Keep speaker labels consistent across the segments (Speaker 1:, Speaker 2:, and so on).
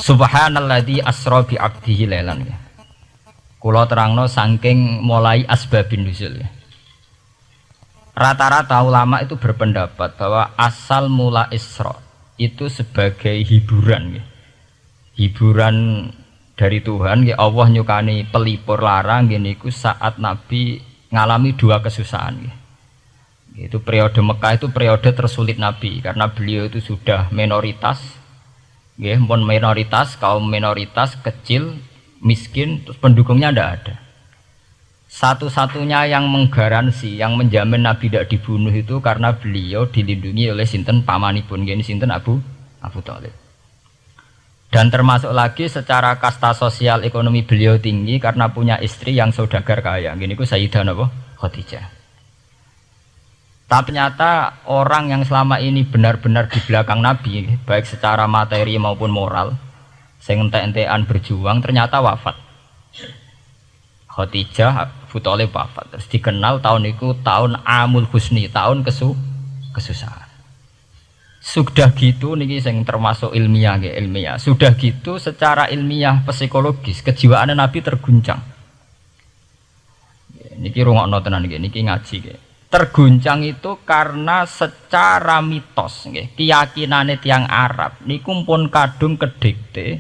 Speaker 1: Subhanalladzi asra bi 'abdihi lailan. Kula terangno saking mulai asbabun nuzul. Rata-rata ulama itu berpendapat bahwa asal mula Isra itu sebagai hiburan. Hiburan dari Tuhan, Allah nyukani pelipur larang niku saat Nabi ngalami dua kesusahan. Itu periode Mekah itu periode tersulit Nabi karena beliau itu sudah minoritas, kaum minoritas kecil, miskin, terus pendukungnya tidak ada. Satu-satunya yang menggaransi, yang menjamin Nabi tidak dibunuh itu karena beliau dilindungi oleh sinten pamanipun, gini sinten Abu Thalib. Dan termasuk lagi secara kasta sosial ekonomi beliau tinggi karena punya istri yang saudagar kaya. Gini ku Sayyidah Khadijah. Tapi ternyata orang yang selama ini benar-benar di belakang Nabi, baik secara materi maupun moral, sing entek-entekan berjuang, ternyata wafat. Khadijah Abu Thalib wafat. Terus dikenal tahun itu tahun Amul Husni, tahun kesusahan. Sudah gitu niki sing termasuk ilmiah. Sudah gitu secara ilmiah psikologis kejiwaan Nabi terguncang. Niki rungokno tenan niki ngaji nggih. Terguncang itu karena secara mitos nggih, keyakinane tiyang Arab niku pun kadung kedikte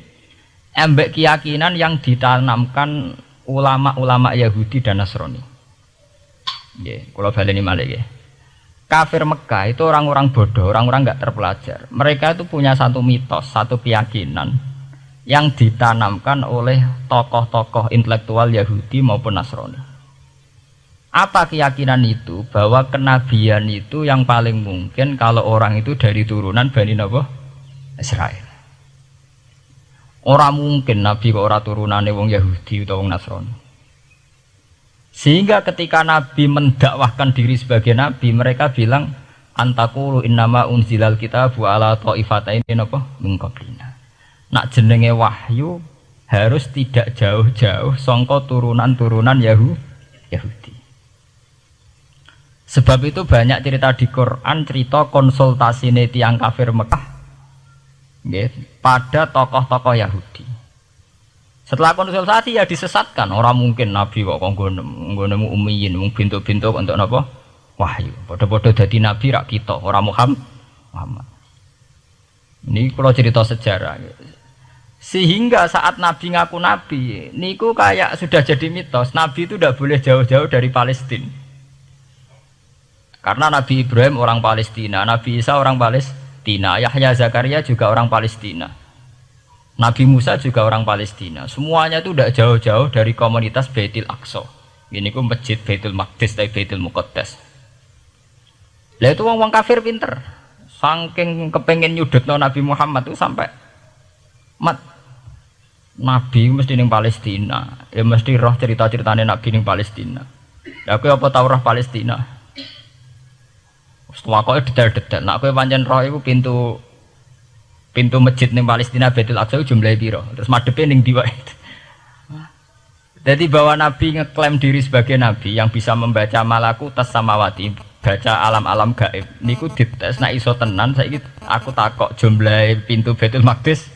Speaker 1: embek keyakinan yang ditanamkan ulama-ulama Yahudi dan Nasrani. Nggih, kula baleni malih nggih. Kafir Mekah itu orang-orang bodoh, orang-orang enggak terpelajar. Mereka itu punya satu mitos, satu keyakinan yang ditanamkan oleh tokoh-tokoh intelektual Yahudi maupun Nasrani. Apa keyakinan itu? Bahwa kenabian itu yang paling mungkin kalau orang itu dari turunan Bani Israel. Orang mungkin Nabi kok ora turunane wong Yahudi utawa wong Nasrani. Sehingga ketika Nabi mendakwahkan diri sebagai Nabi, mereka bilang antakulu innama unzilal kitabu ala ta'ifataini min qablina. Nak jenenge wahyu harus tidak jauh-jauh sangka turunan-turunan Yahudi. Sebab itu banyak cerita di Quran, cerita konsultasi tiang kafir Mekah pada tokoh-tokoh Yahudi. Setelah konsultasi ya disesatkan. Orang mungkin Nabi kok nemu ummiyin, mung bintuk-bintuk untuk napa? Wahyu. Padha-padha dadi nabi rak kita, ora Muhammad. Ini kalau cerita sejarah. Sehingga saat Nabi ngaku Nabi, niku kayak sudah jadi mitos. Nabi itu tidak boleh jauh-jauh dari Palestina. Karena Nabi Ibrahim orang Palestina, Nabi Isa orang Palestina, Yahya Zakaria juga orang Palestina. Nabi Musa juga orang Palestina. Semuanya itu tidak jauh-jauh dari komunitas Baitul Aqsa. Ini ku masjid Baitul Maqdis atau Baitul Muqaddas. Lah itu wong kafir pinter. Saking kepengen nyudutno Nabi Muhammad itu sampai Nabi mesti ning Palestina. Ya mesti roh cerita-ceritane Nabi ning Palestina. Lah kowe apa tau roh Palestina? Setelah kok detail-detail. Nak kowe pancen roh iku pintu masjid ning Palestina Baitul Aqsa jumlahe piro? Terus madepe ning ndi wae. Jadi bahwa Nabi ngeklaim diri sebagai Nabi yang bisa membaca malakutas samawati, baca alam-alam gaib. Niku dites nek iso tenan saiki aku takok jumlahe pintu Baitul Maqdis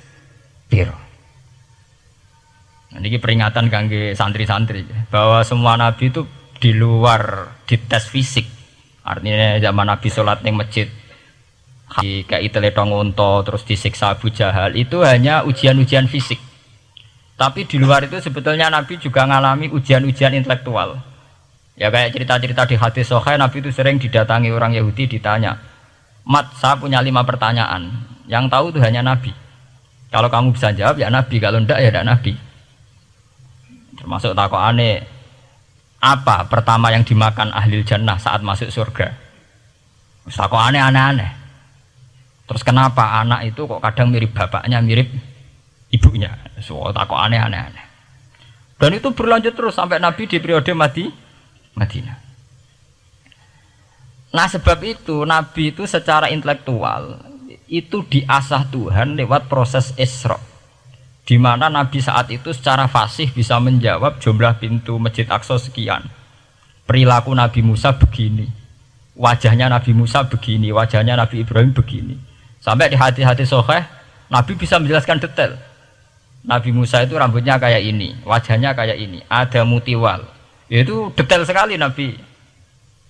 Speaker 1: piro. Niki peringatan kangge santri-santri bahwa semua nabi itu di luar dites fisik. Artinya zaman Nabi sholat ning masjid kayak teletong unta terus disiksa Abu Jahal itu hanya ujian-ujian fisik. Tapi di luar itu sebetulnya Nabi juga mengalami ujian-ujian intelektual. Ya kayak cerita-cerita di hadis Sahih, Nabi itu sering didatangi orang Yahudi ditanya, "Mat, saya punya 5 pertanyaan. Yang tahu itu hanya Nabi. Kalau kamu bisa jawab ya Nabi, kalau enggak ya tidak Nabi." Termasuk takokane, apa pertama yang dimakan ahli jannah saat masuk surga? Takokane aneh-aneh. Terus kenapa anak itu kok kadang mirip bapaknya, mirip ibunya? So, takut aneh-aneh. Dan itu berlanjut terus sampai Nabi di periode Madinah. Nah sebab itu Nabi itu secara intelektual itu diasah Tuhan lewat proses Isra, di mana Nabi saat itu secara fasih bisa menjawab jumlah pintu Masjid Aqsa sekian. Perilaku Nabi Musa begini, wajahnya Nabi Musa begini, wajahnya Nabi Ibrahim begini. Sampai di hati-hati Sahih, Nabi bisa menjelaskan detail. Nabi Musa itu rambutnya kayak ini, wajahnya kayak ini, ada mutiwal. Itu detail sekali Nabi.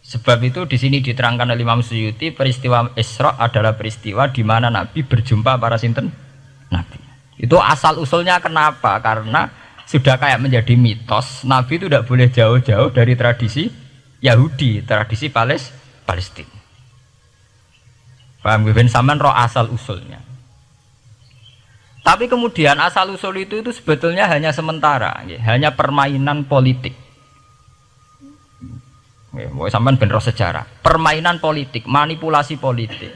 Speaker 1: Sebab itu di sini diterangkan oleh Imam Suyuti, peristiwa Isra adalah peristiwa di mana Nabi berjumpa para sinten Nabi. Itu asal usulnya kenapa? Karena sudah kayak menjadi mitos, Nabi itu tidak boleh jauh-jauh dari tradisi Yahudi, tradisi Palestina. Paham ben sampean roh asal usulnya. Tapi kemudian asal usul itu sebetulnya hanya sementara, hanya permainan politik. Mau sampean ben roh sejarah, permainan politik, manipulasi politik.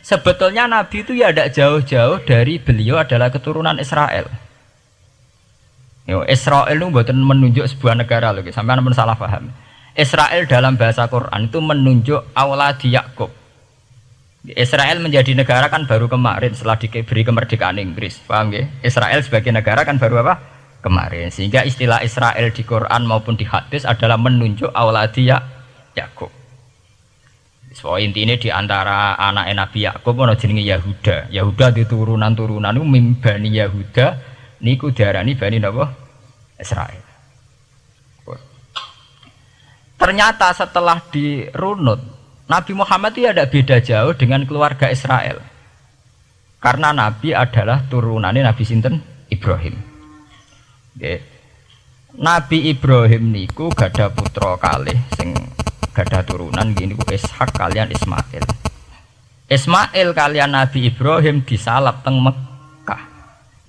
Speaker 1: Sebetulnya Nabi itu ya tidak jauh-jauh dari beliau adalah keturunan Israel. Israel itu bukan menunjuk sebuah negara loh, sampean pun salah paham. Israel dalam bahasa Quran itu menunjuk auladi Yakub. Israel menjadi negara kan baru kemarin setelah diberi kemerdekaan Inggris, paham ya? Israel sebagai negara kan baru apa? Kemarin. Sehingga istilah Israel di Quran maupun di hadis adalah menunjuk auladi Yakub. So intinya di antara anak Nabi Yakub ono jenenge Yahuda. Yahuda di turunan-turunan itu mimbani Yahuda niku diarani bani napa? Israel. Ternyata setelah dirunut, Nabi Muhammad itu ada beda jauh dengan keluarga Israel. Karena Nabi adalah turunannya Nabi sinten? Ibrahim. Okay. Nabi Ibrahim niku gada putra kalih sing gada turunan gini ku Ishak kalian Ismail. Ismail kalian Nabi Ibrahim disalap teng Mekah.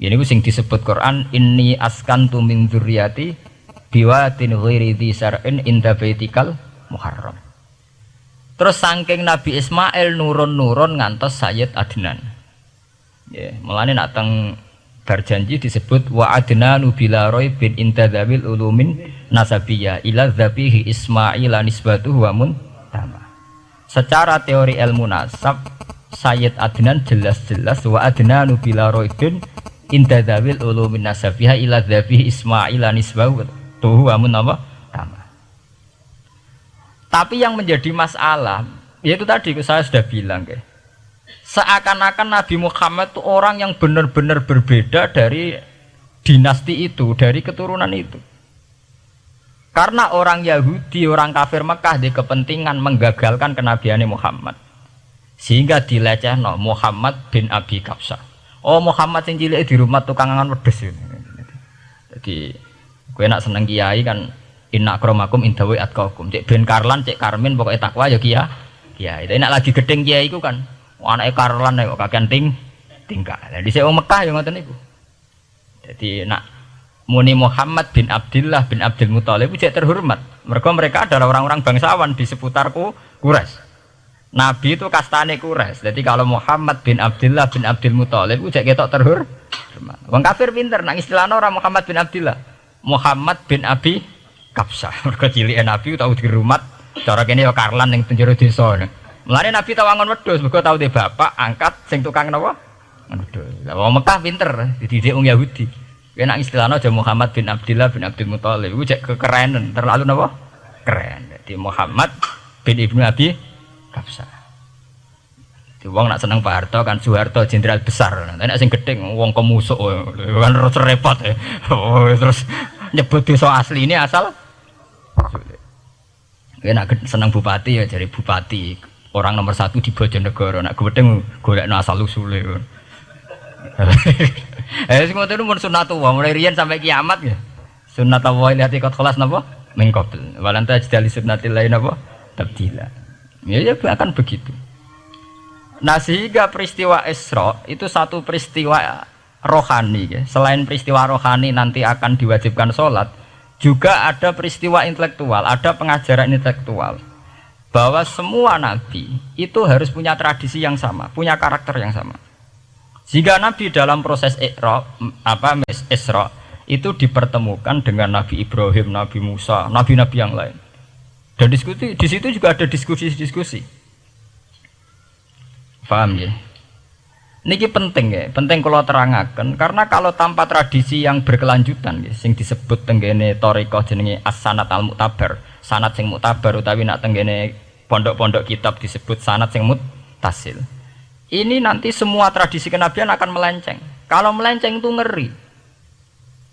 Speaker 1: Gini ku sing disebut Quran inni askantu min dzurriyyati biwatin ghairi dzi sar'in inda baitikal muharram. Terus saking Nabi Ismail nurun-nurun ngantos Sayyid Adnan. Ya, mulane nak teng berjanji disebut wa adnanu bila raibin intadzabil ulumin nasabiyah ila dzabihi Ismail nisbatuhu wa muntama. Secara teori ilmu nasab Sayyid Adnan jelas-jelas wa adnanu bila raibin intadzabil ulumin nasabiyah ila dzabihi Ismail nisbatuhu wa muntama. Tapi yang menjadi masalah yaitu tadi saya sudah bilang ya. Seakan-akan Nabi Muhammad itu orang yang benar-benar berbeda dari dinasti itu, dari keturunan itu. Karena orang Yahudi, orang kafir Mekah di kepentingan menggagalkan kenabiannya Muhammad. Sehingga dilecehno Muhammad bin Abi Kabsah. Oh Muhammad sing cilik di rumah tukang angan wedes. Jadi kowe nak seneng kiai kan inna akramakum indawi atqakum. Cek Ben Karlan, cek Karmin pokoknya takwa ya kiai. Tapi nak lagi gedeng kiai iku kan anake Karlan kok kakean tingkah. Lah dhisik wong Mekah ya ngoten niku. Jadi nak muni Muhammad bin Abdullah bin Abdul Muthalib cek terhormat. Mereka adalah orang-orang bangsawan di seputar Quraisy. Nabi itu kastane Quraisy. Jadi kalau Muhammad bin Abdullah bin Abdul Muthalib cek ketok terhormat. Wong kafir pinter nang istilahna ora Muhammad bin Abdullah. Muhammad bin Abi Kabsah. Mergo cilike Nabi tau dirumat cara kene ya Karlan ning penjara desa. Mulane Nabi tau angon wedhus mergo tau de bapak angkat sing tukang napa? Wedhus. Lah wong Mekah pinter dididik wong Yahudi. Kena istilahna aja Muhammad bin Abdullah bin Abdul Muthalib iku cek kekerenan terlalu napa? Keren. Jadi Muhammad bin Ibnu Abi Kabsah. Di wong nak seneng Pak Harto kan Soeharto jenderal besar. Nek sing gedhe wong kemusuk kan repot ya. Oh, terus nyebut desa asli ini asal nak seneng bupati ya jadi bupati orang nomor 1 di Bojonegoro nak gedeng golekno asal usule sing ngoten itu mun sunatullah mulai riyen sampai kiamat ya sunatullah lihat ikut kelas napa mengkobel walanta jadi sunnatil lain napa tabdila ya akan begitu. Nah sehingga peristiwa Isra itu satu peristiwa rohani ya. Selain peristiwa rohani nanti akan diwajibkan sholat, juga ada peristiwa intelektual, ada pengajaran intelektual bahwa semua nabi itu harus punya tradisi yang sama, punya karakter yang sama. Jika nabi dalam proses Isra itu dipertemukan dengan Nabi Ibrahim, Nabi Musa, nabi-nabi yang lain. Dan diskusi di situ juga ada diskusi-diskusi. Paham ya? Niki penting ya, penting kalau terangaken karena kalau tanpa tradisi yang berkelanjutan ya, sing disebut tenggene thariqah jenenge as-sanad al-mu'tabar, sanad sing mu'tabar utawi nak tenggene pondok-pondok kitab disebut sanad sing muttasil. Ini nanti semua tradisi kenabian akan melenceng. Kalau melenceng itu ngeri.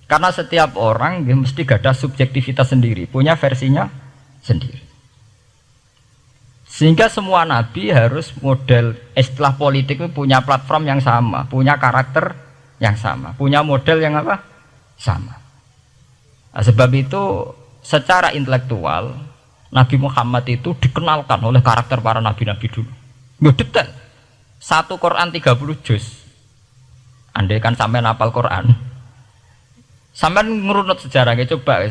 Speaker 1: Karena setiap orang dia mesti ada subjektivitas sendiri, punya versinya sendiri. Sehingga semua nabi harus model istilah politik itu punya platform yang sama, punya karakter yang sama, punya model yang apa? Sama. Nah, sebab itu secara intelektual Nabi Muhammad itu dikenalkan oleh karakter para nabi-nabi dulu. Nggak detail. Satu Quran 30 juz. Andai kan sampai hafal Quran, sampai ngerunut sejarahnya coba.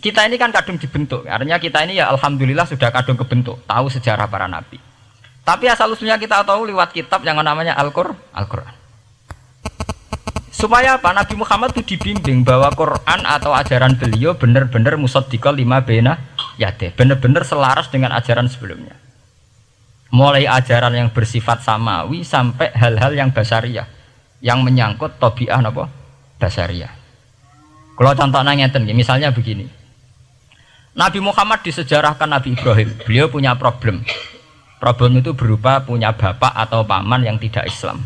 Speaker 1: Kita ini kan kadung dibentuk. Artinya kita ini ya alhamdulillah sudah kadung kebentuk, tahu sejarah para nabi. Tapi asal usulnya kita tahu lewat kitab yang namanya Al-Quran. Supaya apa? Nabi Muhammad itu dibimbing bahwa Quran atau ajaran beliau benar-benar musaddiqal lima baina yadeh, benar-benar selaras dengan ajaran sebelumnya. Mulai ajaran yang bersifat samawi sampai hal-hal yang basariyah, yang menyangkut tabiah apa? Basariyah. Kalau contohnya ngeten, misalnya begini. Nabi Muhammad disejarahkan Nabi Ibrahim, beliau punya problem. Problem itu berupa punya bapak atau paman yang tidak Islam.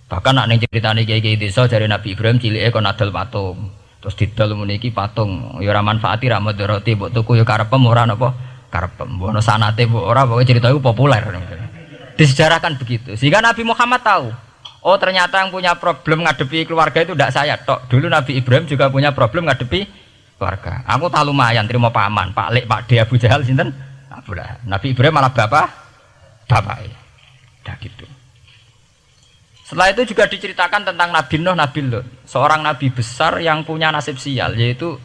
Speaker 1: Bahkan nak ning ceritane kiai-kiai desa dari Nabi Ibrahim cilike kon adol patung. Terus didol meniki patung, ya ora manfaati ra mudarati, mbok tuku ya karepem ora napa karepem. Mbok ono sanate mbok ora, pokoke cerita itu populer. Disejarahkan begitu. Sehingga Nabi Muhammad tahu, oh ternyata yang punya problem ngadepi keluarga itu tidak saya tok. Dulu Nabi Ibrahim juga punya problem ngadepi keluarga. Aku tak lumayan terima paman, Pak Lek, Pak De, Abu Jahal sinten? Abdullah. Nabi Ibrahim malah bapak. Dah gitu. Setelah itu juga diceritakan tentang Nabi Nuh, Nabi Lut, seorang nabi besar yang punya nasib sial, yaitu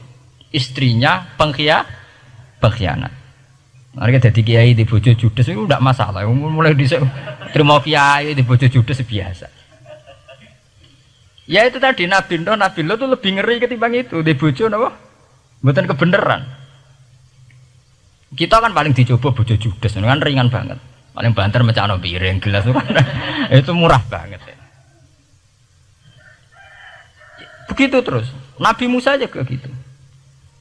Speaker 1: istrinya pengkhianat. Mereka jadi kiai di bojo judes itu tidak masalah. Mulai terima kiai di bojo judes biasa. Ya itu tadi Nabi Nuh, Nabi Lut itu lebih ngeri ketimbang itu di bojo apa? Bukan kebenaran. Kita kan paling dicoba bojo judes, kan ringan banget. Paling banter mecano piring gelas itu kan itu murah banget ya. Begitu terus. Nabi Musa juga gitu.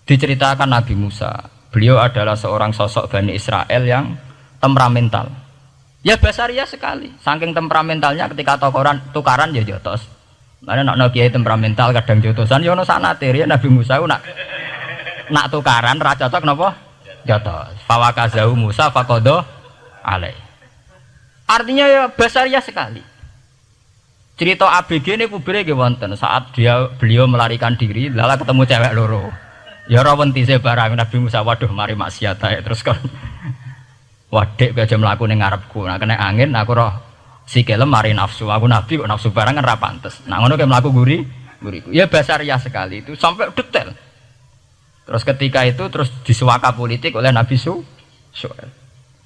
Speaker 1: Diceritakan Nabi Musa, beliau adalah seorang sosok Bani Israel yang temperamental. Ya basaria sekali. Saking temperamentalnya ketika tukaran ya jotos. Mana nak kiai temperamental kadang jotosan ya ono sanate ya Nabi Musa ku nak tukaran ra cocok napa? Jotos. Fawakazahu Musa faqada alai. Artinya ya basaria sekali. Cerita ABG ini publik wonten saat beliau melarikan diri, lala ketemu cewek loro. Ya ora wentise barang Nabi Musa, waduh mari maksiat ae terus kan. Wadek aja mlaku ning ngarepku. Nah kena angin aku roh sikile mari nafsu. Aku nabi kok nafsu barang kan ra pantes. Nah ngono ke mlaku guriku. Ya basaria sekali itu sampai detail. Terus ketika itu terus disuaka politik oleh Nabi Syuaib.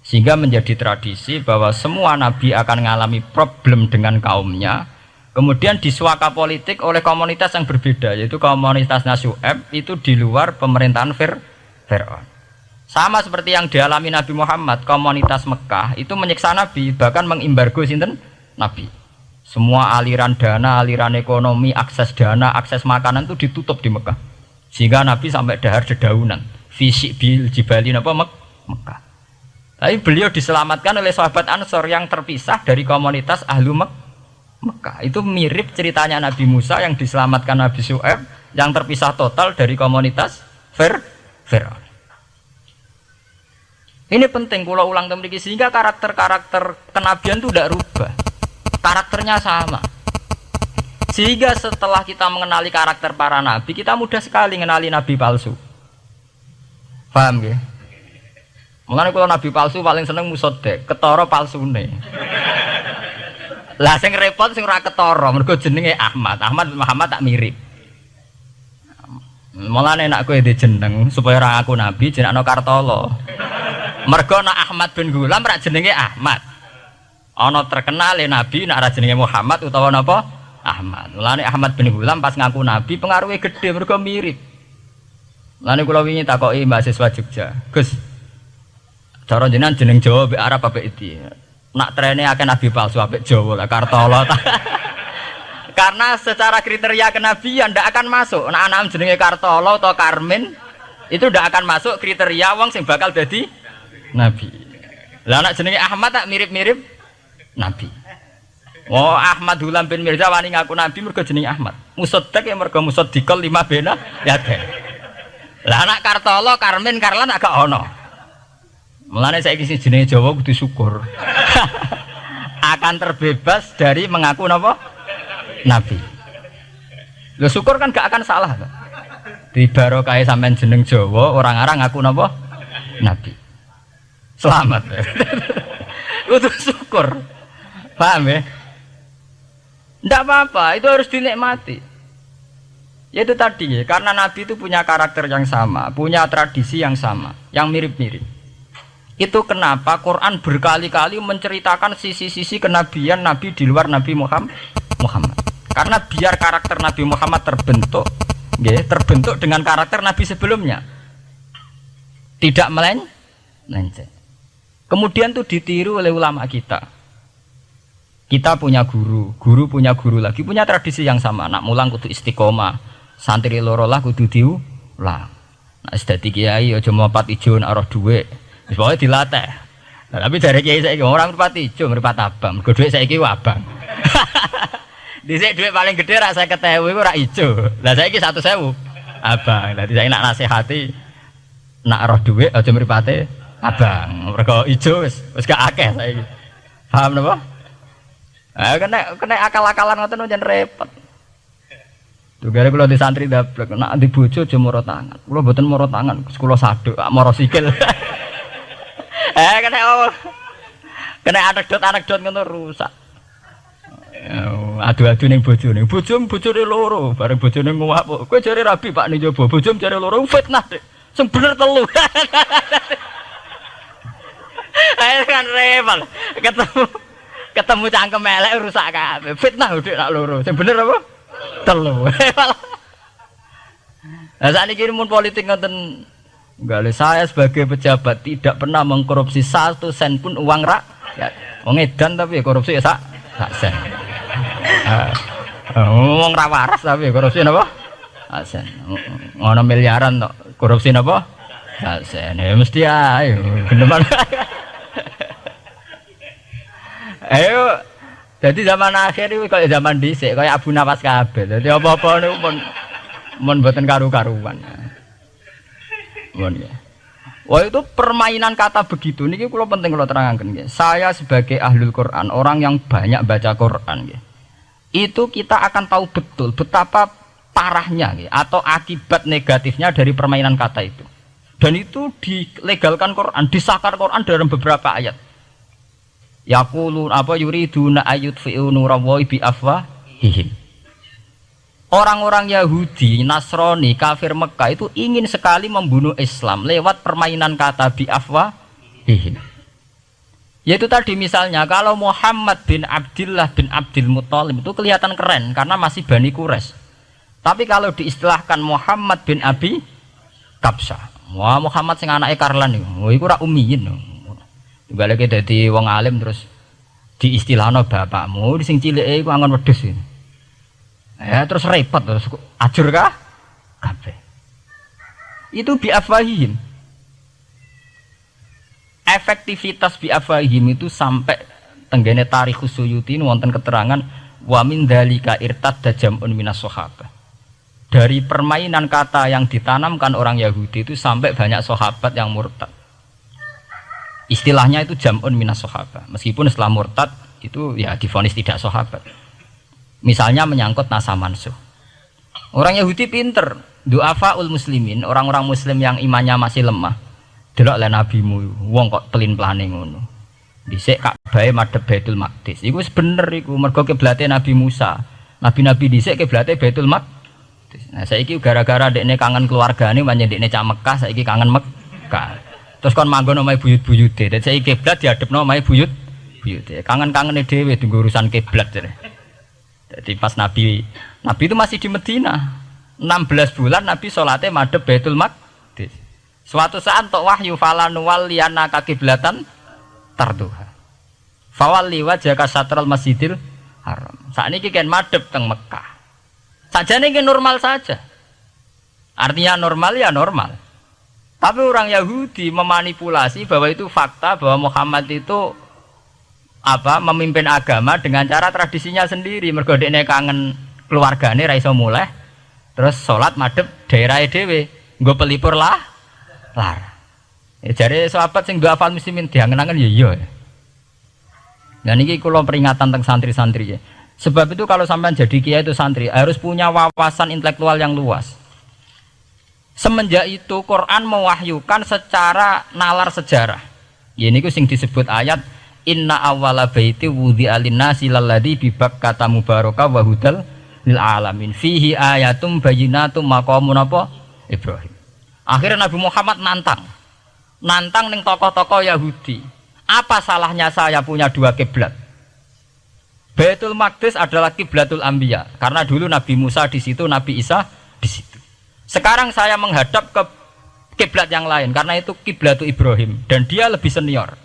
Speaker 1: Sehingga menjadi tradisi bahwa semua nabi akan mengalami problem dengan kaumnya, kemudian disuaka politik oleh komunitas yang berbeda, yaitu komunitas Syuaib itu di luar pemerintahan Fir'aun. Sama seperti yang dialami Nabi Muhammad, komunitas Mekah itu menyiksa Nabi, bahkan mengimbargo sinten Nabi. Semua aliran dana, aliran ekonomi, akses dana, akses makanan itu ditutup di Mekah. Sehingga Nabi sampai dahar dedaunan, fisik bil jibalin apa Mekah. Tapi beliau diselamatkan oleh sahabat Ansor yang terpisah dari komunitas Ahlu Mekah. Itu mirip ceritanya Nabi Musa yang diselamatkan Nabi Syuaib yang terpisah total dari komunitas Fir'aun. Ini penting kalau ulang temriki sehingga karakter-karakter kenabian itu tidak rubah. Karakternya sama. Sehingga setelah kita mengenali karakter para nabi, kita mudah sekali mengenali nabi palsu. Paham ya? Mulane kalau nabi palsu paling seneng musodek, ketara palsune. Lah sing repot sing ora ketara, mergo jenenge Ahmad. Muhammad tak mirip. Mulane nek kowe di jeneng supaya ora aku nabi jenengno Kartolo. Mergo nek Ahmad bin Gulam ra jenenge Ahmad. Ana terkenal nabi nek ra jenenge Muhammad utawa napa? Ahmad. Mulane Ahmad bin Gulam pas ngaku nabi pengaruhnya gede mergo mirip. Mulane kula wingi takoki mahasiswa Jogja, Gus, cara jenengan jeneng Jawa mbek Arab apa iki? Nak trene akeh nabi palsu apik Jawa lah Kartolo. Karena secara kriteria kenabian ndak akan masuk. Nek anak jenenge Kartolo atau Karmin itu ndak akan masuk kriteria wong sing bakal dadi nabi. Lah anak jenenge Ahmad tak mirip-mirip nabi. Oh, Ahmad Hulam bin Mirza wani ngaku nabi mergo jenenge Ahmad. Musaddiq ya mergo musaddiqal lima bena ya teh. Lah anak Kartolo, Karmin, Karlan agak ono. Mulane saiki sing jenenge Jawa kudu syukur. Akan terbebas dari mengaku napa? Nabi. Lho syukur kan gak akan salah. Di barokah sampean jeneng Jawa, orang-orang ngaku napa? Nabi. Selamat. Kudu syukur. Paham ya? Tidak apa-apa, itu harus dinikmati. Ya itu tadi ya, karena Nabi itu punya karakter yang sama, punya tradisi yang sama, yang mirip-mirip. Itu kenapa Quran berkali-kali menceritakan sisi-sisi kenabian Nabi di luar Nabi Muhammad. Karena biar karakter Nabi Muhammad terbentuk, ya, terbentuk dengan karakter Nabi sebelumnya. Tidak melenceng. Kemudian itu ditiru oleh ulama kita. Kita punya guru, guru punya guru lagi, punya tradisi yang sama. Nak mulang kudu istiqomah, santri loro lah kudu diulang. Nak sedati kiai aja mripat ijo nak roh dhuwit. Wis pokoke dilatih. Nah, tapi dari kiai saiki orang mripat ijo, mripat abang. Mergo dhuwit saiki abang. Dhisik dhuwit paling gedhe rak 50.000 iku rak ijo. Lah saiki 100.000 abang. Lah saiki nak nasihati nak roh dhuwit aja mripate abang. Mergo ijo wis gak akeh saiki. Paham napa? Kena akal-akalan ngoten jan repot. Tugare kula di santri dablek, nek di bojo aja moro tangan. Kula mboten moro tangan, kula saduk, moro sikil. Kena anekdot ngono rusak. Adu-adu ning bojone. Bojone loro, bareng bojone nguwak. Kowe jare rabi Pak ning njaba, bojom jare loro fitnah, Dik. Sing bener telu. Ayo kan repot. Ketemu cangkem elek rusak kabeh. Fitnah udik nak loro. Sing bener apa? Telu. Lah sakniki mun politik ngoten nggale saya sebagai pejabat tidak pernah mengkorupsi 1 sen pun uang rakyat. Wong edan tapi korupsi ya sak sen. Wong ra waras tapi korupsi napa? Sak sen. Ngono miliaran tok. Korupsi napa? Sak sen. Ya mesti ae. Geneman. Ayo, jadi zaman akhir itu kayak zaman dhisik, kayak Abu Nawas kabeh. Jadi apa-apa niku mun mboten karu-karuan. Mun ya. Wah itu permainan kata begitu niki kula penting kula terangaken nggih. Saya sebagai ahlul Quran, orang yang banyak baca Quran nggih. Itu kita akan tahu betul betapa parahnya nggih atau akibat negatifnya dari permainan kata itu. Dan itu dilegalkan Quran, disahkan Quran dalam beberapa ayat. Yaqulun apa yuriduna ayutfi'u nurallahi bi afwahihim. Orang-orang Yahudi, Nasrani, kafir Mekah itu ingin sekali membunuh Islam lewat permainan kata bi afwahihim. Yaitu tadi misalnya kalau Muhammad bin Abdullah bin Abdul Muthalib itu kelihatan keren karena masih Bani Quraisy. Tapi kalau diistilahkan Muhammad bin Abi Kabsah, wah Muhammad sing anake Karlan iku iku ora ummiyin. Balik dadi wong alim terus diistilahno bapakmu sing cilike iku angon wedhus. Ya terus repot terus ajur kah? Kabeh. Itu biafahim. Efektivitas biafahim itu sampai tenggene Tarikh Suyuti wonten keterangan wa min dzalika irtadda jam'un minas sahabah. Dari permainan kata yang ditanamkan orang Yahudi itu sampai banyak sahabat yang murtad. Istilahnya itu jam'un minas sahabah. Meskipun setelah murtad itu ya divonis tidak sahabat. Misalnya menyangkut nasa mansuh. Orang Yahudi pinter, du'afaul muslimin, orang-orang muslim yang imannya masih lemah. Delok le nabimu, wong kok pelin-pelane ngono. Dhisik Ka'bah madhep Baitul Maqdis. Iku wis bener iku, mergo kiblate Nabi Musa. Nabi-nabi dhisik kiblate Baitul Maqdis. Nah saiki gara-gara dekne kangen keluargane pancen dekne cak Mekah, saiki kangen Mekah. Terus kon manggon omahe buyut-buyute. Dadi saiki kiblat diadepno omahe buyute. Kangen-kangene dhewe tunggu urusan kiblat jare. Jadi pas Nabi itu masih di Medina. 16 bulan Nabi salate madhep Baitul Maqdis. Suatu saat tok wahyu falan waliyana kiblatan tarduha. Fawalli wajhaka satral Masjidil Haram. Sakniki kan madhep teng Mekah. Sajane iki normal saja. Artinya normal ya normal. Tapi orang Yahudi memanipulasi bahwa itu fakta bahwa Muhammad itu memimpin agama dengan cara tradisinya sendiri. Mergo dekne kangen keluargane ra iso muleh. Terus salat madhep daerahe dhewe, nggo pelipur lar. Jare sahabat sing duwe hafal muslimin diangen-angen ya iya. Nah niki kula peringatan tentang santri-santri ya. Sebab itu kalau sampean jadi kiai itu santri harus punya wawasan intelektual yang luas. Semenjak itu Quran mewahyukan secara nalar sejarah. Ya niku sing disebut ayat inna awwala baiti wudi'a lin-nasi lalladzi bi Bakkata mubaraka wa hudal lil alamin fihi ayatum bayyinatum maqamun apa Ibrahim. Akhirnya Nabi Muhammad nantang ning tokoh-tokoh Yahudi. Apa salahnya saya punya dua kiblat? Baitul Maqdis adalah kiblatul anbiya karena dulu Nabi Musa di situ, Nabi Isa di situ. Sekarang saya menghadap ke kiblat yang lain karena itu kiblatul Ibrahim dan dia lebih senior.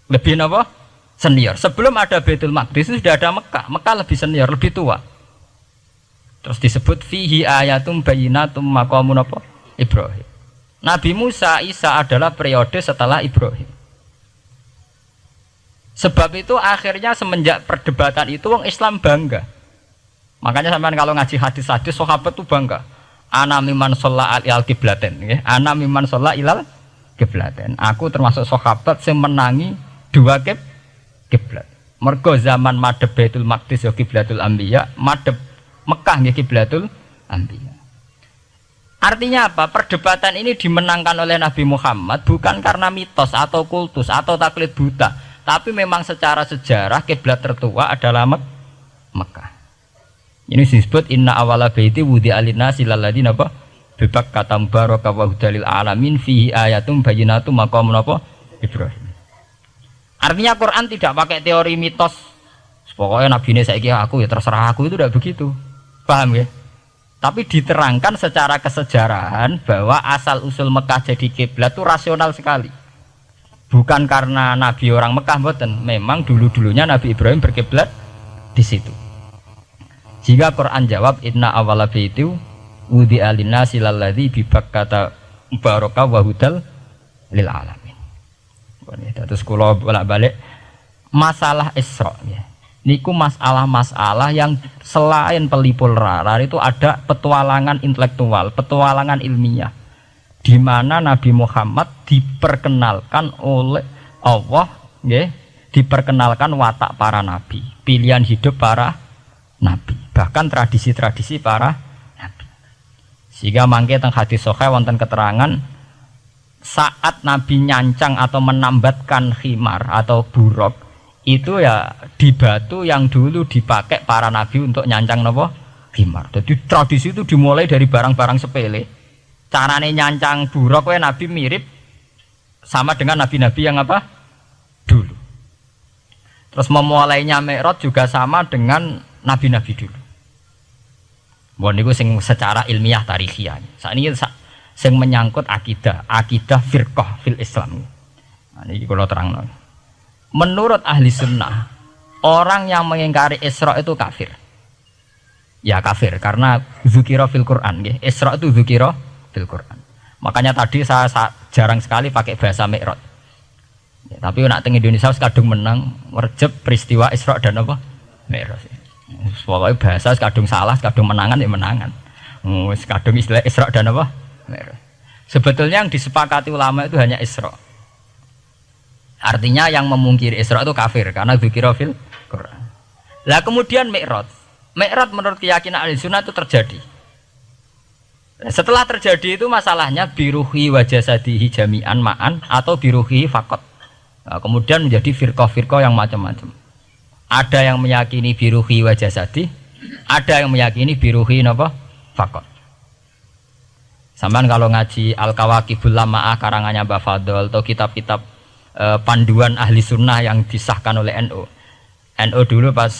Speaker 1: Lebih apa? Senior. Sebelum ada Baitul Maqdis sudah ada Mekah. Mekah lebih senior, lebih tua. Terus disebut fihi ayatum bayyinatum maqamun apa? Ibrahim. Nabi Musa, Isa adalah periode setelah Ibrahim. Sebab itu akhirnya semenjak perdebatan itu orang Islam bangga. Makanya sampean kalau ngaji hadis-hadis sahabat itu bangga. Ana mimman shalla ilal qiblaten, nggih. Ana mimman shalla ilal qiblaten. Aku termasuk sahabat yang menangi dua kiblat. Mergo zaman madhep Baitul Maqdis ya kiblatul anbiya, madhep Mekah nggih kiblatul anbiya. Artinya apa? Perdebatan ini dimenangkan oleh Nabi Muhammad bukan karena mitos atau kultus atau taklid buta, tapi memang secara sejarah kiblat tertua adalah Mekah. Ini disebut inna awala baiti wudi'a lin-nasi lalladzi apa? Bi Bakkata mubaraka wa hudalil alamin fihi ayatum bayyinatum maqamun apa? Ibrahim. Artinya Quran tidak pakai teori mitos. Pokoknya Nabi ini saiki aku ya terserah aku, itu tidak begitu. Paham ya? Tapi diterangkan secara kesejarahan bahwa asal usul Mekah jadi kiblat itu rasional sekali. Bukan karena Nabi orang Mekah mboten, memang dulu-dulunya Nabi Ibrahim berkiblat di situ. Jika Quran jawab inna awwala baiti wudi'a lin-nasi lalladzi bi Bakkata mubaraka wa hudal lil alamin. Terus kula bolak-balik masalah Isra ya. Niku masalah-masalah yang selain pelipur rar itu ada petualangan intelektual, petualangan ilmiah, di mana Nabi Muhammad diperkenalkan oleh Allah, ya, diperkenalkan watak para nabi, pilihan hidup para nabi, bahkan tradisi-tradisi para nabi. Sehingga mangke teng hadis sahih wonten keterangan saat Nabi nyancang atau menambatkan khimar atau buruk itu ya di batu yang dulu dipakai para nabi untuk nyancang nopo khimar. Jadi tradisi itu dimulai dari barang-barang sepele. Carane nyancang buruk we nabi mirip sama dengan nabi-nabi yang apa dulu. Terus memulainya Mi'raj juga sama dengan nabi-nabi dulu. Bon niku sing secara ilmiah tarikhiyah. Sakniki sing menyangkut akidah firqah fil Islam. Nah niki kula terangno. Menurut ahli sunnah, orang yang mengingkari Isra itu kafir. Ya kafir, karena dzukira fil Quran. Isra itu dzukira fil Quran. Makanya tadi saya jarang sekali pakai bahasa Mi'raj. Ya, tapi nak teng Indonesia kadung menang merjep peristiwa Isra dan apa? Mi'raj. Pokoknya bahasa kadung salah, kadung menangan ya menangan. Kadung istilah Isra dan apa? Mi'raj. Sebetulnya yang disepakati ulama itu hanya Isra. Artinya yang memungkiri Isra itu kafir karena dzikra fil Quran. Lah kemudian Mi'raj. Mi'raj menurut keyakinan ahli sunnah itu terjadi. Setelah terjadi itu masalahnya biruhi wa jasadihi jami'an ma'an atau biruhi faqat. Nah, kemudian menjadi firqah-firqah yang macam-macam. Ada yang meyakini biruhi wa jasadi, ada yang meyakini biruhi napa? Faqat. Sampeyan kalau ngaji Al-Kawakibul Lama'ah karangannya Mbah Fadl atau kitab-kitab panduan ahli sunnah yang disahkan oleh NU. NU dulu pas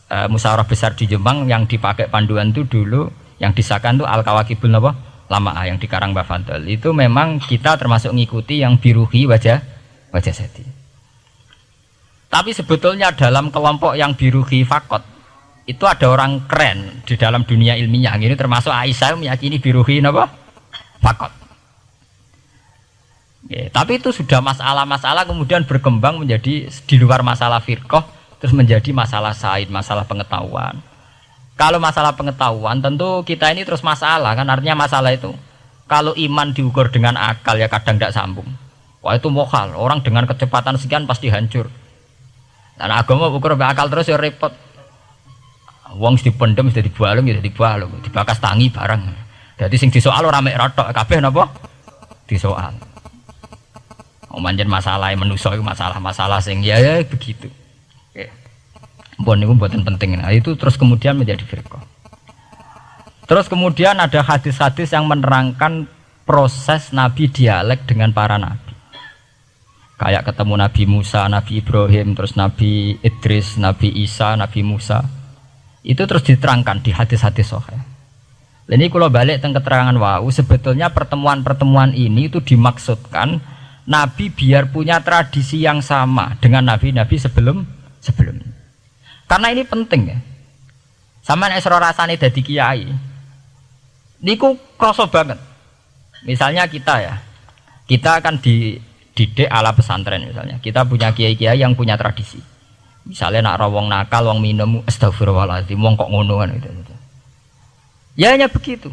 Speaker 1: musyawarah besar di Jemang yang dipakai panduan itu dulu yang disahkan itu Al-Kawakibul Lama'ah yang dikarang Mbah Fadl. Itu memang kita termasuk ngikuti yang biruhi wajah sedi. Tapi sebetulnya dalam kelompok yang biruhi fakot itu ada orang keren di dalam dunia ilmiah. Ini termasuk Aisyah meyakini biruhi apa? Fakot. Ya, tapi itu sudah masalah-masalah kemudian berkembang menjadi di luar masalah firqah, terus menjadi masalah said, masalah pengetahuan. Kalau masalah pengetahuan tentu kita ini terus masalah kan, artinya masalah itu kalau iman diukur dengan akal ya kadang tidak sambung. Wah itu mokal, orang dengan kecepatan sekian pasti hancur. Dan agama ukur akal terus ya repot. Wong dipendem jadi dibualung ya dibualung, dibakas tangi barang. Jadi sing disoal ora mek rotok kabeh napa? Disoal. Manjen masalah manusia itu masalah-masalah sing ya begitu. Oke. Mpun niku mboten penting. Nah, itu terus kemudian menjadi firqah. Terus kemudian ada hadis-hadis yang menerangkan proses Nabi dialek dengan para nabi. Kayak ketemu Nabi Musa, Nabi Ibrahim, terus Nabi Idris, Nabi Isa, Nabi Musa. Itu terus diterangkan di hadis-hadis sahih. Ini kalau balik tentang keterangan wau, sebetulnya pertemuan-pertemuan ini itu dimaksudkan Nabi biar punya tradisi yang sama dengan nabi-nabi sebelumnya. Karena ini penting ya. Sama nek sira rasane dadi kiai. Niku krasa banget. Misalnya kita ya. Kita akan dididik ala pesantren misalnya. Kita punya kiai-kiai yang punya tradisi. Misalnya nak rawong nakal, wong minum, astagfirullahaladzim, wong kok ngono kan gitu. Ya hanya begitu.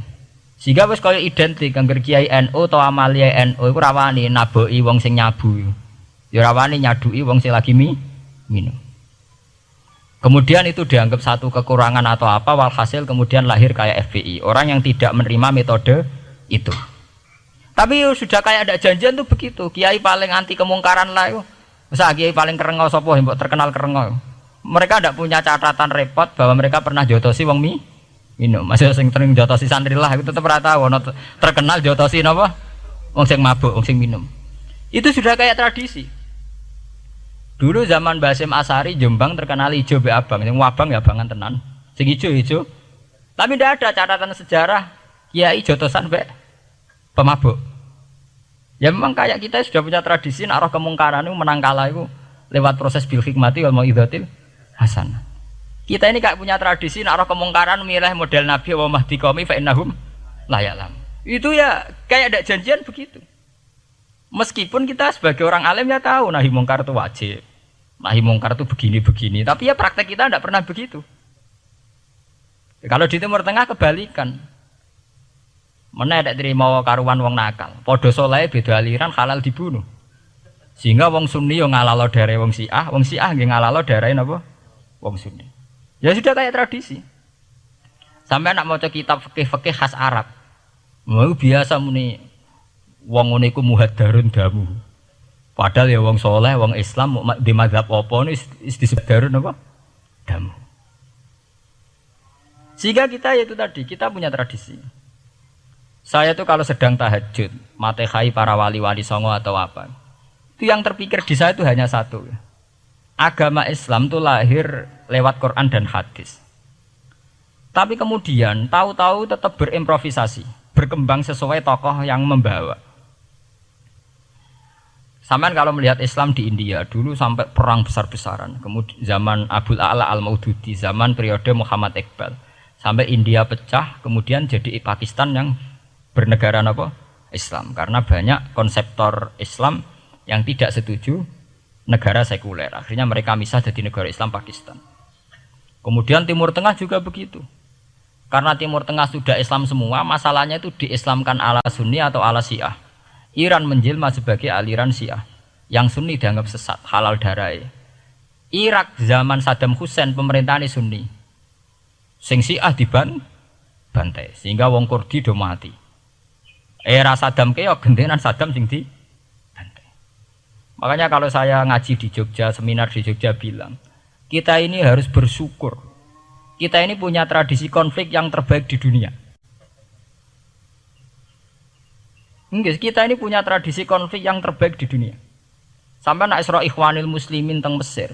Speaker 1: Sehingga wis kaya identik angger kiai NU atau amalia NU iku rawani naboki wong sing nyabu. Ya rawani nyaduki wong sing lagi minum. Kemudian itu dianggap satu kekurangan atau apa, walhasil kemudian lahir kayak FPI. Orang yang tidak menerima metode itu. Tapi sudah kayak ada janjian tuh begitu. Kiai paling anti kemungkaran lah itu. Masa kiai paling kerengo sapa mbok terkenal kerengo. Mereka tidak punya catatan repot bahwa mereka pernah jotosi wong minum. Masih sing sering jotosi santri lah itu tetep ora tahu ono terkenal jotosi napa? Wong sing mabuk, wong sing minum. Itu sudah kayak tradisi. Dulu zaman Basim Asari Jombang terkenal ijo be abang, sing wabang ya abangan tenan. Sing ijo. Tapi tidak ada catatan sejarah kiai jotosan be pemabuk. Ya memang kayak kita sudah punya tradisi arah kemungkaran itu menang kalah itu lewat proses bil hikmati wal mau'izatil hasanah. Kita ini kayak punya tradisi arah kemungkaran milih model Nabi wa mahdi qaumi fa innahum la ya'lam. Itu ya kayak ada janjian begitu. Meskipun kita sebagai orang alim ya tahu nahi mungkar itu wajib. Nahi mungkar itu begini-begini, tapi ya praktek kita tidak pernah begitu. Kalau di Timur Tengah kebalikan. Mana ada terima karuan wong nakal. Podo soleh beda aliran halal dibunuh. Sehingga wong Sunni yang ngalalo daerah wong Syiah nggih ngalalo daerah napa? Wong Sunni. Ya sudah kayak tradisi. Sampai nak maca kitab fikih-fikih khas Arab. Mau biasa muni wong ngene iku muhaddarun damu. Padahal ya wong soleh, wong Islam di mazhab apa ini disebut darun apa? Damu. Sehingga kita itu tadi kita punya tradisi. Saya tuh kalau sedang tahajud, matehai para wali-wali songo atau apa, itu yang terpikir di saya itu hanya satu. Agama Islam itu lahir lewat Quran dan hadis. Tapi kemudian tahu-tahu tetap berimprovisasi, berkembang sesuai tokoh yang membawa. Sampai kalau melihat Islam di India dulu sampai perang besar-besaran, kemudian zaman Abul A'la Al-Maududi, zaman periode Muhammad Iqbal, sampai India pecah, kemudian jadi Pakistan yang bernegara apa? Islam, karena banyak konseptor Islam yang tidak setuju negara sekuler. Akhirnya mereka misah jadi negara Islam Pakistan. Kemudian Timur Tengah juga begitu. Karena Timur Tengah sudah Islam semua, masalahnya itu diislamkan ala Sunni atau ala Syiah. Iran menjelma sebagai aliran Syiah. Yang Sunni dianggap sesat, halal darah. Irak zaman Saddam Hussein pemerintahan Sunni. Sing Syiah dibantai sehingga wong Kurdi do mati. Era Saddam keyo gentenan Saddam sing di bantai. Makanya kalau saya ngaji di Jogja, seminar di Jogja bilang, kita ini harus bersyukur. Kita ini punya tradisi konflik yang terbaik di dunia. Enggak, kita ini punya tradisi konflik yang terbaik di dunia. Sampai nak Isra Ikhwanil Muslimin teng Mesir.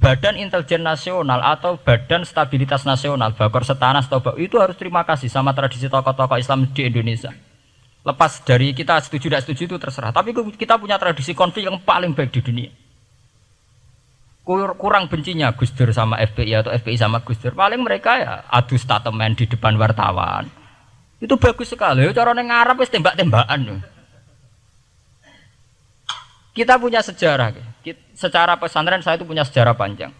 Speaker 1: Badan Intelijen Nasional atau Badan Stabilitas Nasional, Bakor Setanas itu harus terima kasih sama tradisi tokoh-tokoh Islam di Indonesia. Lepas dari kita setuju tidak setuju itu terserah. Tapi kita punya tradisi konflik yang paling baik di dunia. Kurang bencinya Gus Dur sama FPI atau FPI sama Gus Dur. Paling mereka ya adu statement di depan wartawan. Itu bagus sekali. Cara nang Arab wis tembak-tembakan. Kita punya sejarah. Secara pesantren saya itu punya sejarah panjang.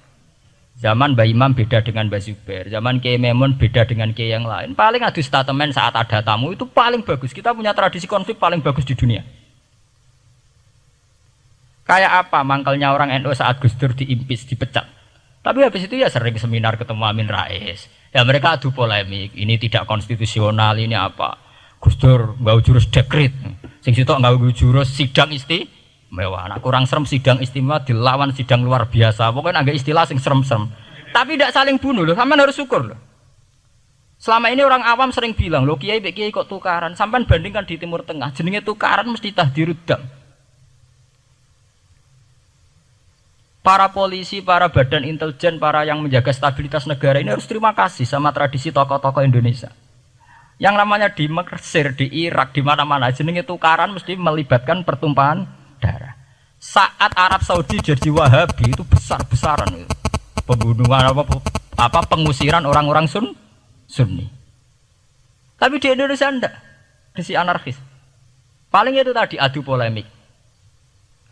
Speaker 1: Zaman Mbah Imam beda dengan Mbah Zubair, zaman Kiai Memun beda dengan Kiai yang lain. Paling adu statement saat ada tamu itu paling bagus. Kita punya tradisi konflik paling bagus di dunia. Kayak apa mangkelnya orang NU saat Gus Dur diimpis, dipecat. Tapi habis itu ya sering seminar ketemu Amin Rais. Ya mereka adu polemik, ini tidak konstitusional, ini apa. Gus Dur nggak jurus dekret. Sing sitok nggak jurus sidang mewah, nak kurang serem sidang istimewa dilawan sidang luar biasa. Pokoknya agak istilah sing serem-serem. Tapi tidak saling bunuh loh, sampean harus syukur loh. Selama ini orang awam sering bilang, loh kiai kok tukaran. Sampean bandingkan di Timur Tengah, jenenge tukaran mesti tahdirudam. Para polisi, para badan intelijen, para yang menjaga stabilitas negara ini harus terima kasih sama tradisi tokoh-tokoh Indonesia. Yang namanya di Mesir, di Irak, di mana-mana jenenge tukaran mesti melibatkan pertumpahan darah. Saat Arab Saudi jadi Wahabi itu besar-besaran itu. Pembunuhan apa pengusiran orang-orang Sunni. Tapi di Indonesia enggak. Desi anarkis. Paling itu tadi adu polemik.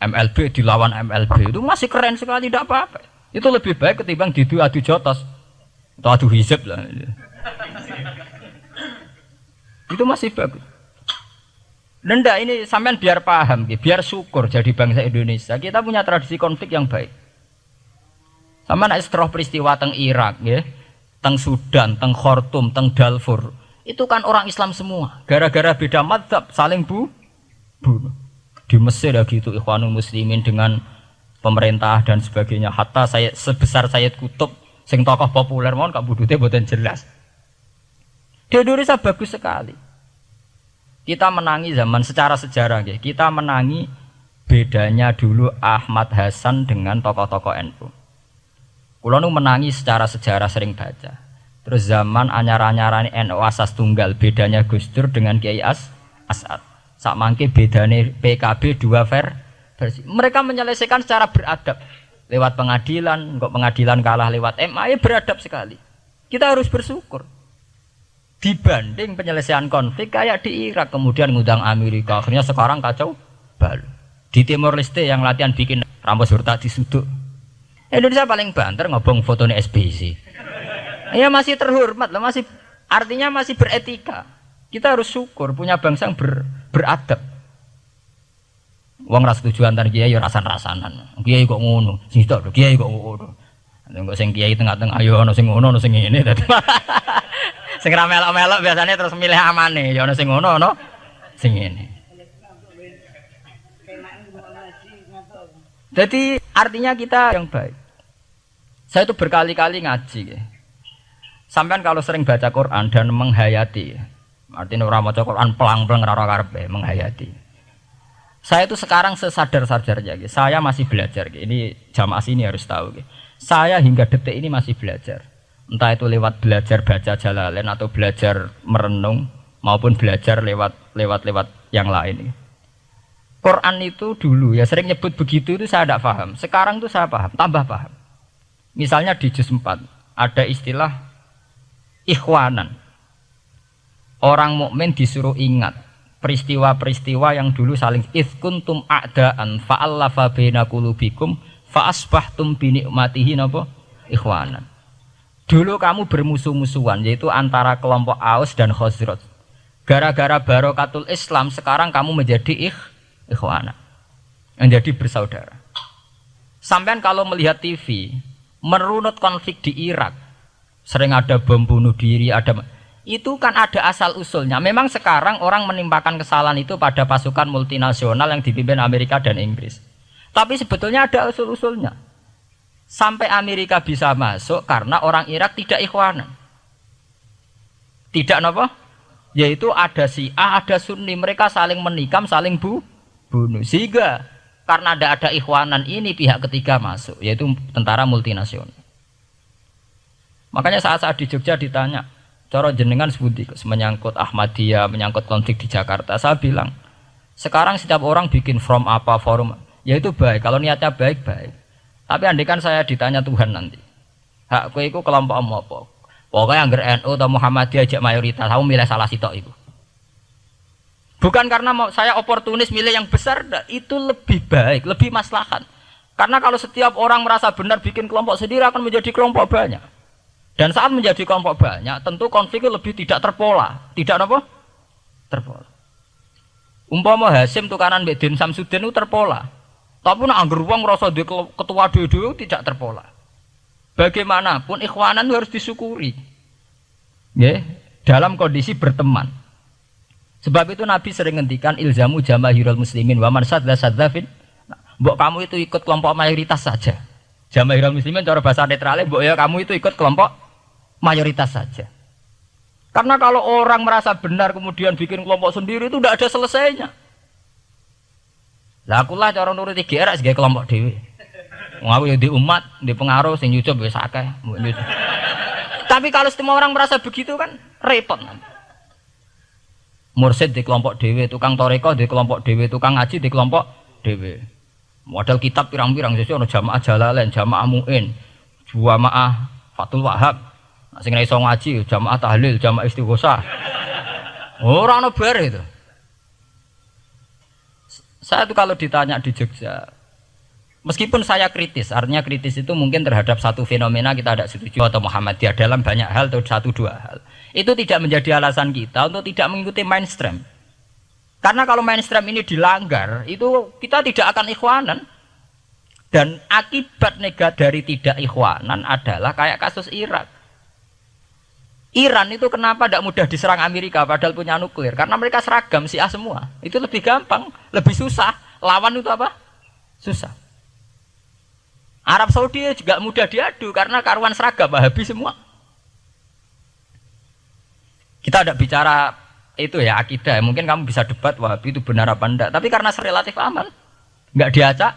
Speaker 1: MLB dilawan MLB itu masih keren sekali, tidak apa-apa. Itu lebih baik ketimbang adu jotos atau adu hizib lah. Itu masih bagus. Nenda ini sampean biar paham, biar syukur jadi bangsa Indonesia. Kita punya tradisi konflik yang baik. Sampean setelah peristiwa teng Irak, ya, teng Sudan, teng Khartoum, teng Darfur, itu kan orang Islam semua. Gara-gara beda mazhab saling bunuh. Di Mesir ya gitu, Ikhwanul Muslimin dengan pemerintah dan sebagainya. Hatta saya sebesar Sayyid Qutb, sing tokoh populer mohon kak budute boten jelas. Di Indonesia bagus sekali. Kita menangi zaman secara sejarah, ya. Kita menangi bedanya dulu Ahmad Hasan dengan tokoh-tokoh NU. Kulo nu menangi secara sejarah sering baca. Terus zaman anyar-anyarane NU asas tunggal, bedanya Gus Dur dengan Kiai As'ad. Sak mangke bedane PKB dua versi. Mereka menyelesaikan secara beradab. Lewat pengadilan, kok pengadilan kalah lewat MA, ya beradab sekali. Kita harus bersyukur. Dibanding penyelesaian konflik kayak di Irak kemudian ngundang Amerika, akhirnya sekarang kacau balau. Di Timor Leste yang latihan bikin rambut Hurta disuduk, Indonesia paling banter ngobong fotonya SBC. Ya masih terhormat lah, masih artinya masih beretika. Kita harus syukur punya bangsa yang beradab. Wong ras tujuan antar kiai ya rasan-rasanan. Kiai kok ngono, sing tok kiai kok ngono. Engko sing kiai tengah-tengah ayo ono sing ngono, ono sing ngene dadi. Sing ra melok-melok biasanya terus milih amane, ya ono sing ngono, ono sing ngene. Jadi artinya kita yang baik. Saya itu berkali-kali ngaji ya. Sampean kalau sering baca Quran dan menghayati, artinya orang baca Quran pelang-pelang ora karepe, menghayati. Saya itu sekarang sesadar-sadarnya, saya masih belajar. Ini jamaah sini harus tahu. Saya hingga detik ini masih belajar. Entah itu lewat belajar baca Jalalain atau belajar merenung maupun belajar lewat yang lain. Quran itu dulu ya sering nyebut begitu itu saya tidak paham. Sekarang itu saya paham, tambah paham. Misalnya di juz 4 ada istilah ikhwanan. Orang mukmin disuruh ingat peristiwa-peristiwa yang dulu saling kuntum a'daan fa'allafa baina qulubikum fa asbahtum bi nikmatihi napa ikhwanan. Dulu kamu bermusuh-musuhan, yaitu antara kelompok Aus dan Khazraj. Gara-gara barokatul Islam, sekarang kamu menjadi ikhwana, menjadi bersaudara. Sampean kalau melihat TV, merunut konflik di Irak, sering ada bom bunuh diri, itu kan ada asal-usulnya. Memang sekarang orang menimpakan kesalahan itu pada pasukan multinasional yang dipimpin Amerika dan Inggris. Tapi sebetulnya ada usul-usulnya. Sampai Amerika bisa masuk karena orang Irak tidak ikhwanan. Tidak apa? Yaitu ada Syiah, ada Sunni, mereka saling menikam, saling bunuh. Sehingga karena ada ikhwanan ini pihak ketiga masuk, yaitu tentara multinasional. Makanya saat di Jogja ditanya, cara jenengan sebuti menyangkut Ahmadiyah, menyangkut konflik di Jakarta, saya bilang, sekarang setiap orang bikin from apa forum, yaitu baik, kalau niatnya baik-baik. Tapi andaikan saya ditanya Tuhan nanti, hak kowe iku kelompok apa? Pokoknya angger NU atau Muhammadiyah ajak mayoritas, kamu milih salah sitok iku. Bukan karena mau saya oportunis milih yang besar, itu lebih baik, lebih maslahat. Karena kalau setiap orang merasa benar bikin kelompok sendiri akan menjadi kelompok banyak. Dan saat menjadi kelompok banyak, tentu konfliknya lebih tidak terpola. Tidak apa? Terpola. Umpama Hasim tukaran mbek Den Samsudin itu terpola. Tapi nek angger wong ngrasa duwe ketua dhewe tidak terpola. Bagaimanapun ikhwanan itu harus disyukuri. Nggih, dalam kondisi berteman. Sebab itu Nabi sering ngendikan ilzamu jamaahirul muslimin wa man sadda sadzafin. Mbok kamu itu ikut kelompok mayoritas saja. Jamaahirul muslimin cara bahasa netralnya mbok ya kamu itu ikut kelompok mayoritas saja. Karena kalau orang merasa benar kemudian bikin kelompok sendiri itu tidak ada selesainya. Lah akulah cara nuruti GR sebagai kelompok dhewe. Wong aku ya di umat, di pengaruh sing nyucup wis akeh. Tapi kalau semua orang merasa begitu kan repot. Mursid di kelompok dhewe, tukang toreko di kelompok dhewe, tukang ngaji di kelompok dhewe. Modal kitab pirang-pirang sesuk ana jamaah Jalalain, jamaah Muin, jamaah Fathul Wahhab. Nek sing ra iso ngaji jamaah tahlil, jamaah istighosah. Ora ana bar itu. Saya tuh kalau ditanya di Jogja, meskipun saya kritis, artinya kritis itu mungkin terhadap satu fenomena kita tidak setuju atau Muhammadiyah dalam banyak hal atau satu dua hal. Itu tidak menjadi alasan kita untuk tidak mengikuti mainstream. Karena kalau mainstream ini dilanggar, itu kita tidak akan ikhwanan. Dan akibat negatif dari tidak ikhwanan adalah kayak kasus Irak. Iran itu kenapa tidak mudah diserang Amerika padahal punya nuklir? Karena mereka seragam Syiah semua. Itu lebih gampang, lebih susah. Lawan itu apa? Susah. Arab Saudi juga mudah diadu karena karuan seragam Wahabi semua. Kita tidak bicara itu ya akidah. Mungkin kamu bisa debat Wahabi itu benar apa enggak. Tapi karena relatif aman, nggak diacak.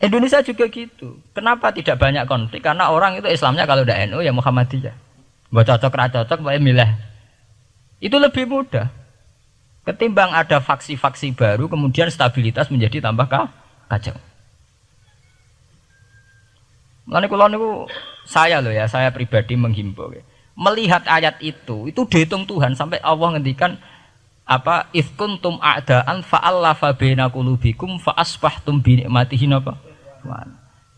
Speaker 1: Indonesia juga gitu. Kenapa tidak banyak konflik? Karena orang itu Islamnya kalau udah NU ya Muhammadiyah. Buat cocok cocok, boleh milih. Itu lebih mudah. Ketimbang ada faksi-faksi baru, kemudian stabilitas menjadi tambah kacau. Mulane kula niku saya loh ya, saya pribadi menghimbau. Melihat ayat itu dihitung Tuhan sampai Allah ngendikan apa ifkuntum a'daan fa'allafa baina qulubikum fa asbahtum bi ni'matihi apa?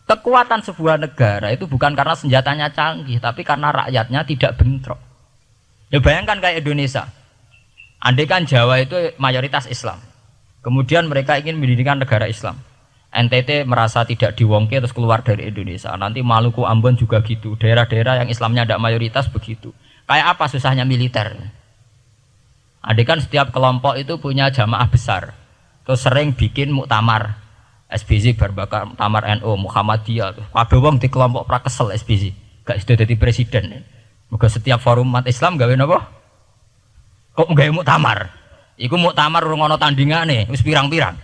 Speaker 1: Kekuatan sebuah negara itu bukan karena senjatanya canggih, tapi karena rakyatnya tidak bentrok. Ya bayangkan kayak Indonesia. Andai kan Jawa itu mayoritas Islam. Kemudian mereka ingin mendirikan negara Islam. NTT merasa tidak diwongke terus keluar dari Indonesia. Nanti Maluku, Ambon juga gitu. Daerah-daerah yang Islamnya tidak mayoritas begitu. Kayak apa susahnya militer? Andai kan setiap kelompok itu punya jamaah besar. Terus sering bikin muktamar. SBZ berbakar muktamar NU, Muhammadiyah. Kabeh wong di kelompok prakesel SBZ. Gak sudah jadi presiden. Moga setiap forum umat Islam gawe napa? Kok gawe muktamar? Iku muktamar urung ana tandingane, wis pirang-pirang.